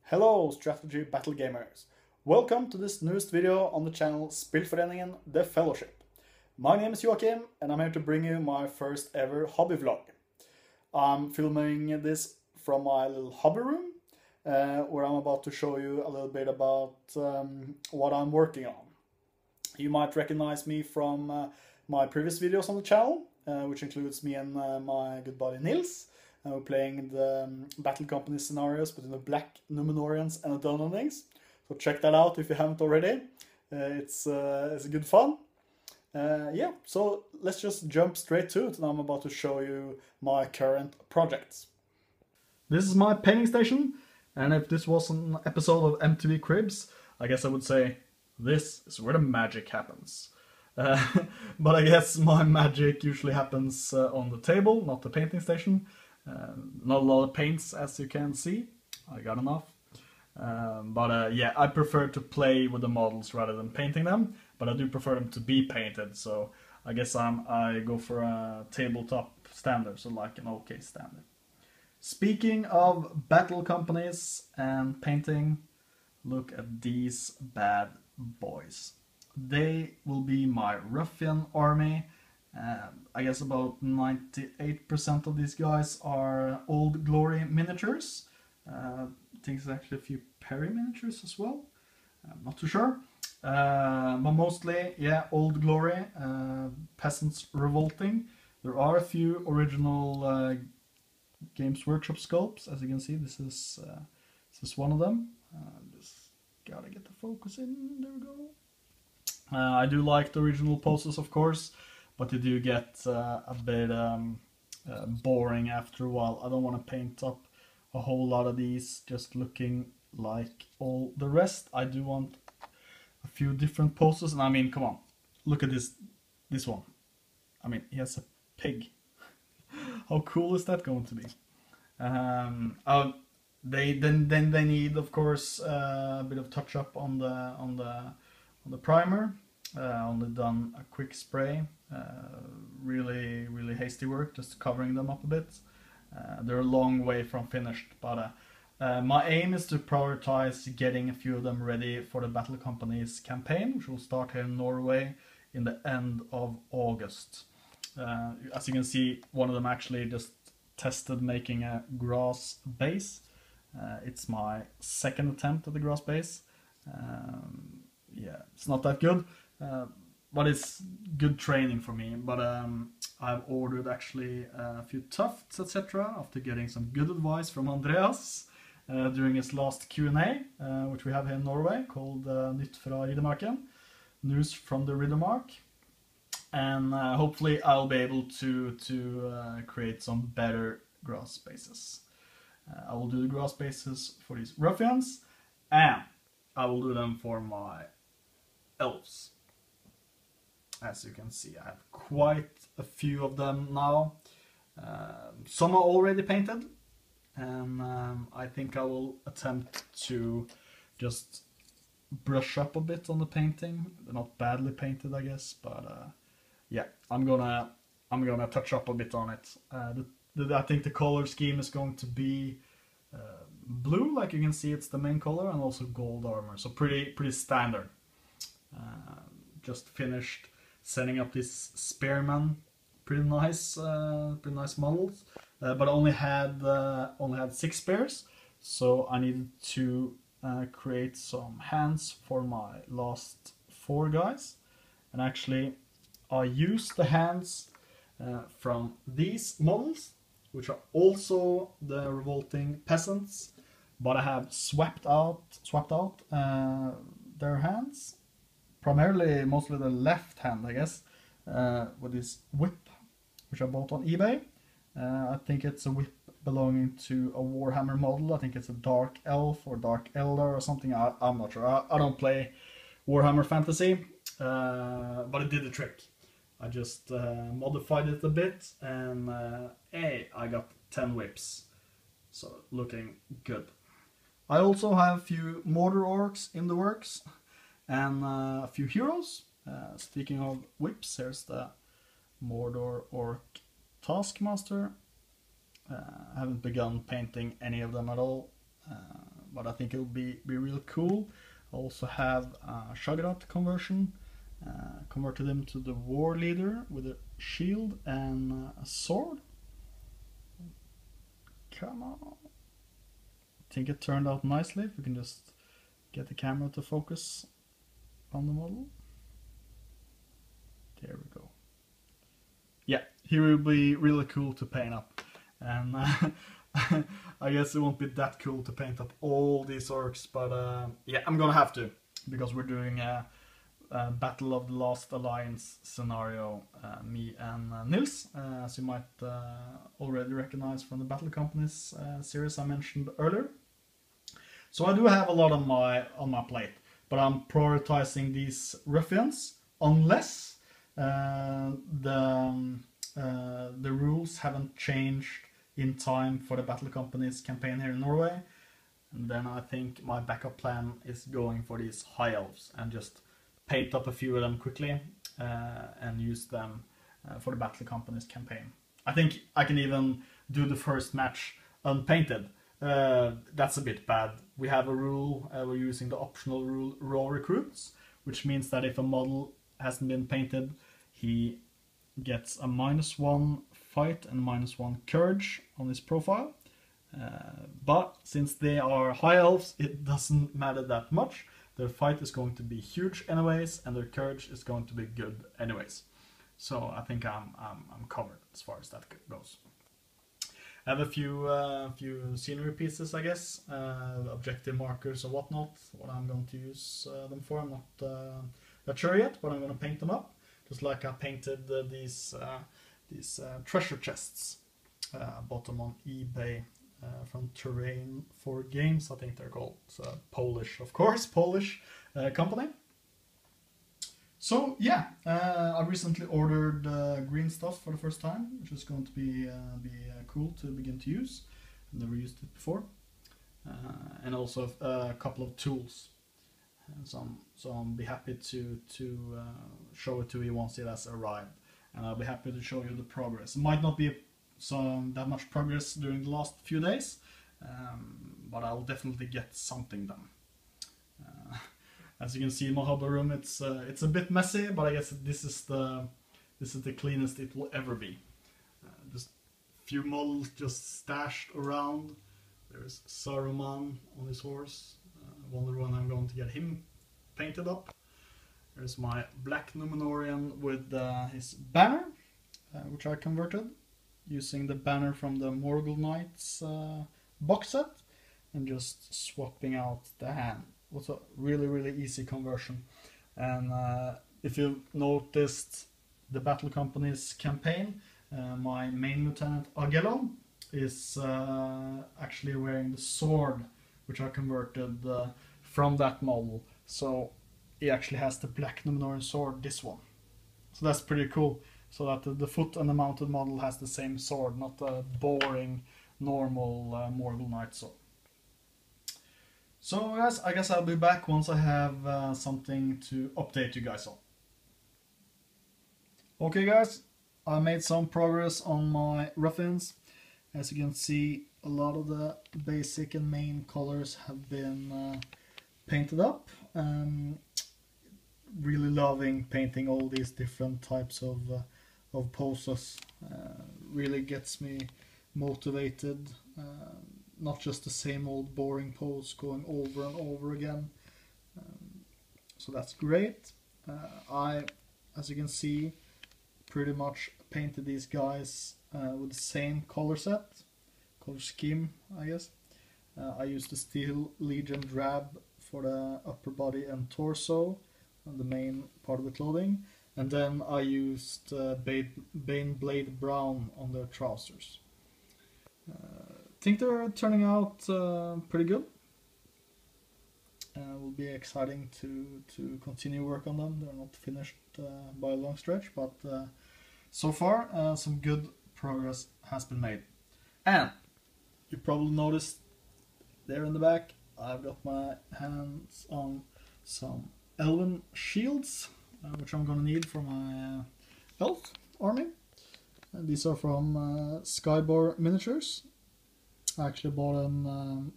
Hello strategy battle gamers. Welcome to this newest video on the channel Spillforeningen The Fellowship. My name is Joachim and I'm here to bring you my first ever hobby vlog. I'm filming this from my little hobby room where I'm about to show you a little bit about what I'm working on. You might recognize me from my previous videos on the channel, which includes me and my good buddy Nils. We're playing the battle company scenarios between the Black Numenorians and the Dunlendings. So check that out if you haven't already. It's good fun. Yeah, so let's just jump straight to it, and I'm about to show you my current projects. This is my painting station, and if this was an episode of MTV Cribs, I guess I would say this is where the magic happens. But I guess my magic usually happens on the table, not the painting station. Not a lot of paints, as you can see. I got enough. Yeah, I prefer to play with the models rather than painting them, but I do prefer them to be painted, so I guess I go for a tabletop standard, so like an OK standard. Speaking of battle companies and painting, look at these bad boys. They will be my ruffian army. I guess about 98% of these guys are Old Glory miniatures. I think there's actually a few Perry miniatures as well. I'm not too sure. But mostly, yeah, Old Glory, Peasants Revolting. There are a few original Games Workshop sculpts, as you can see. This is one of them. Just gotta get the focus in. There we go. I do like the original poses, of course, but they do get a bit boring after a while. I don't want to paint up a whole lot of these just looking like all the rest. I do want a few different poses, and I mean, come on, look at this one. I mean, he has a pig. How cool is that going to be? They need, of course, a bit of touch up on the primer. Only done a quick spray. Really hasty work, just covering them up a bit. They're a long way from finished, but my aim is to prioritize getting a few of them ready for the Battle Company's campaign, which will start here in Norway in the end of August. As you can see, one of them actually just tested making a grass base. It's my second attempt at the grass base. Yeah, it's not that good. But it's good training for me. But I've ordered actually a few tufts, etc. after getting some good advice from Andreas during his last Q&A, which we have here in Norway, called Nytt fra Riddermarken, News from the Riddermark. And hopefully I'll be able to create some better grass bases. I will do the grass bases for these ruffians, and I will do them for my elves. As you can see, I have quite a few of them now. Some are already painted, and I think I will attempt to just brush up a bit on the painting. They're not badly painted, I guess, but yeah, I'm gonna touch up a bit on it. I think the color scheme is going to be blue, like you can see, it's the main color, and also gold armor, so pretty standard. Just finished setting up this spearman, pretty nice models, but only had 6 spears, so I needed to create some hands for my last 4 guys, and actually I used the hands from these models, which are also the revolting peasants, but I have swapped out their hands. Primarily, mostly the left hand, I guess, with this whip, which I bought on eBay. I think it's a whip belonging to a Warhammer model. I think it's a Dark Elf or Dark Elder or something. I'm not sure. I don't play Warhammer Fantasy, but it did the trick. I just modified it a bit, and hey, I got 10 whips. So, looking good. I also have a few Mortar Orcs in the works, and a few heroes. Speaking of whips, here's the Mordor Orc Taskmaster. I haven't begun painting any of them at all, but I think it'll be really cool. I also have a Shagrat conversion, converted him to the war leader with a shield and a sword. Come on. I think it turned out nicely. If we can just get the camera to focus on the model. There we go. Yeah, he will be really cool to paint up. And I guess it won't be that cool to paint up all these orcs, but yeah, I'm gonna have to, because we're doing a Battle of the Last Alliance scenario, me and Nils, as you might already recognize from the Battle Companies series I mentioned earlier. So I do have a lot on my plate, but I'm prioritizing these ruffians unless the rules haven't changed in time for the Battle Companies campaign here in Norway. And then I think my backup plan is going for these high elves and just paint up a few of them quickly and use them for the Battle Companies campaign. I think I can even do the first match unpainted. That's a bit bad. We have a rule, we're using the optional rule raw recruits, which means that if a model hasn't been painted, he gets a -1 fight and -1 courage on his profile. But since they are high elves, it doesn't matter that much. Their fight is going to be huge anyways, and their courage is going to be good anyways. So I think I'm covered as far as that goes. I have a few scenery pieces, I guess, objective markers or whatnot. What I'm going to use them for, I'm not that sure yet, but I'm going to paint them up, just like I painted these treasure chests. I bought them on eBay from Terrain for Games, I think they're called. It's a Polish, of course, Polish company. So yeah, I recently ordered green stuff for the first time, which is going to be cool to begin to use. I've never used it before, and also a couple of tools. And so I'll be happy to show it to you once it has arrived, and I'll be happy to show you the progress. It might not be that much progress during the last few days, but I'll definitely get something done. As you can see in my hobby room, it's a bit messy, but I guess this is the cleanest it will ever be. Just a few models just stashed around. There's Saruman on his horse. I wonder when I'm going to get him painted up. There's my black Numenorian with his banner, which I converted using the banner from the Morgul Knights box set, and just swapping out the hand. It was a really easy conversion. And if you've noticed the Battle Companies campaign, my main lieutenant Agelon is actually wearing the sword which I converted from that model. So he actually has the black Numenorian sword, this one. So that's pretty cool. So that the foot and the mounted model has the same sword, not a boring normal Morgul Knight sword. So guys, I guess I'll be back once I have something to update you guys on. Okay guys, I made some progress on my ruffians. As you can see, a lot of the basic and main colors have been painted up. Really loving painting all these different types of poses. Really gets me motivated. Not just the same old boring pose going over and over again. So that's great. As you can see, pretty much painted these guys with the same color scheme, I guess. I used the Steel Legion drab for the upper body and torso, and the main part of the clothing. And then I used Baneblade Brown on their trousers. I think they're turning out pretty good. Will be exciting to continue work on them. They're not finished by a long stretch, but so far some good progress has been made. And you probably noticed there in the back, I've got my hands on some elven shields, which I'm gonna need for my elf army. And these are from Skyboar Miniatures. I actually bought them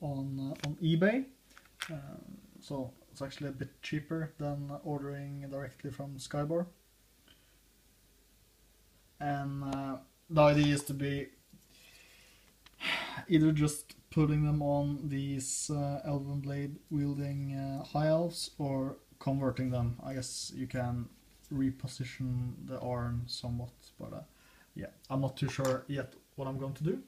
on eBay So it's actually a bit cheaper than ordering directly from Skybar. And the idea is to be either just putting them on these Elven Blade wielding High Elves or converting them. I guess you can reposition the arm somewhat, but yeah, I'm not too sure yet what I'm going to do.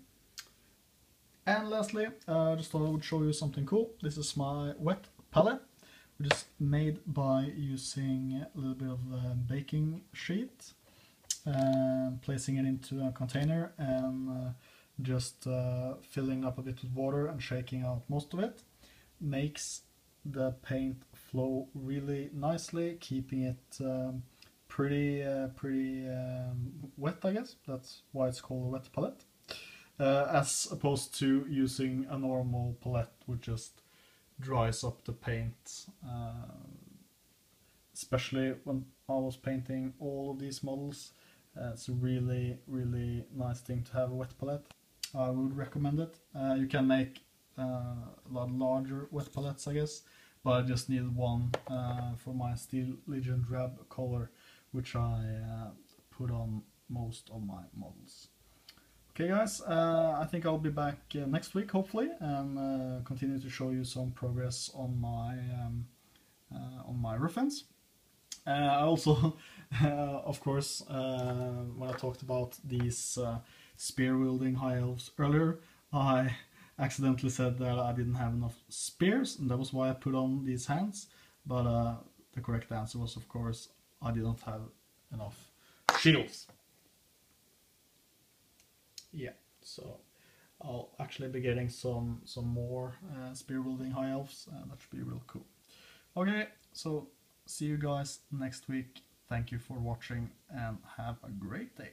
And lastly, I just thought I would show you something cool. This is my wet palette, which is made by using a little bit of baking sheet, placing it into a container and just filling up a bit with water and shaking out most of it. Makes the paint flow really nicely, keeping it pretty wet, I guess. That's why it's called a wet palette. As opposed to using a normal palette which just dries up the paint. Especially when I was painting all of these models, it's a really nice thing to have a wet palette. I would recommend it. You can make a lot larger wet palettes, I guess, but I just needed one for my Steel Legion drab color, which I put on most of my models. Okay guys, I think I'll be back next week hopefully, and continue to show you some progress on my Ruffins. I also, of course, when I talked about these spear wielding High Elves earlier, I accidentally said that I didn't have enough spears, and that was why I put on these hands. But the correct answer was, of course, I didn't have enough shields. Yeah, so I'll actually be getting some more spear wielding High Elves. That should be real cool. Okay, so see you guys next week. Thank you for watching and have a great day.